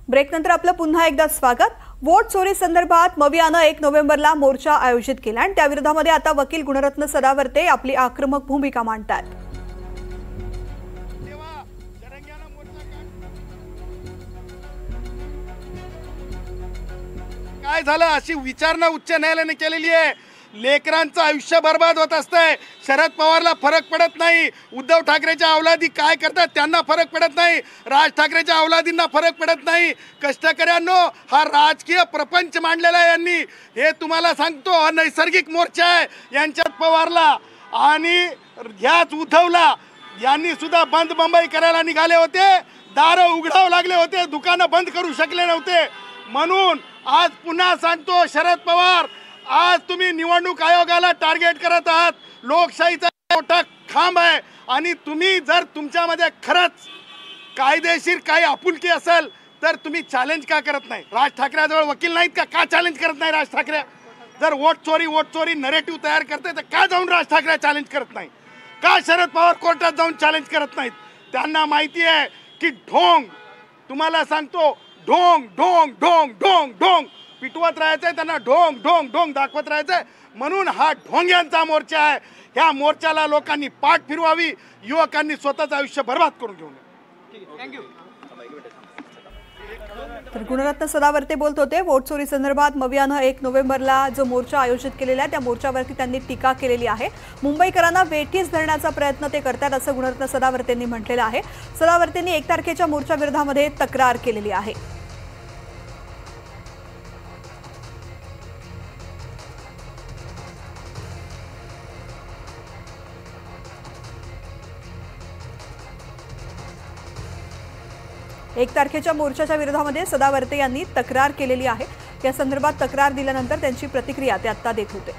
ब्रेकनंतर आपलं पुन्हा एकदा स्वागत। वोट चोरी संदर्भात मवियानं 1 नोव्हेंबरला मोर्चा आयोजित केला आणि त्या विरोधामध्ये आता वकील गुणरत्न सदावर्ते आपली आक्रमक भूमिका मांडतात। काय झालं अशी विचारणा उच्च न्यायालयाने केलेली आहे। लेकरांचं आयुष्य बर्बाद होत असतंय। शरद पवारला फरक पडत नाही, उद्धव ठाकरेच्या औलादी काय करतात त्यांना फरक पडत नाही, राज ठाकरेच्या औलादींना फरक पडत नाही। कष्टकऱ्यांनो हा राजकीय प्रपंच मांडलेला आहे यांनी। हे तुम्हाला सांगतो हा नैसर्गिक मोर्चा आहे यांच्यात पवारला आणि ह्याच उद्धवला यांनी सुद्धा बंद मुंबई करायला निघाले होते, दार उघडावं लागले होते, दुकानं बंद करू शकले नव्हते। म्हणून आज पुन्हा सांगतो शरद पवार, आज तुम्ही निवडणूक आयोगाला टार्गेट करत आहात। लोकशाहीचा मोठा खांब आहे आणि तुम्ही जर तुमच्यामध्ये खरंच कायदेशीर काही आपुलकी असेल तर तुम्ही चॅलेंज का करत नाही? राज ठाकरेजवळ वकील नाहीत का चॅलेंज करत नाही राज ठाकरे? जर वोट चोरी नरेटिव्ह तयार करते तर का जाऊन राज ठाकरे चॅलेंज करत नाही? का शरद पवार कोर्टात जाऊन चॅलेंज करत नाहीत? त्यांना माहिती आहे की ढोंग, तुम्हाला सांगतो ढोंग ढोंग ढोंग ढोंग ढोंग पिटवत राहायचंय, त्यांना ढोंग ढोंग ढोंग दाखवत राहायचंय। म्हणून हा ढोंग्यांचा मोर्चा आहे। ह्या मोर्चाला लोकांनी पाठ फिरवावी, युवकांनी स्वतःचं आयुष्य बर्बाद करून घेऊ नये। थँक्यू। तर गुणरत्न सदावर्ते बोलत होते। वोट चोरी संदर्भात मवियानं 1 नोव्हेंबरला जो मोर्चा आयोजित केलेला आहे त्या मोर्चावरती त्यांनी टीका केलेली आहे। मुंबईकरांना वेठीस धरण्याचा प्रयत्न ते करतात असं गुणरत्न सदावर्तेंनी म्हटलेलं आहे। सदावर्तेंनी 1 तारखेच्या मोर्चा विरोधामध्ये तक्रार केलेली आहे। 1 तारखेच्या मोर्चाच्या विरोधामध्ये सदावर्ते यांनी तक्रार केलेली आहे। या संदर्भात तक्रार दिल्यानंतर त्यांची प्रतिक्रिया ते आता देत होते।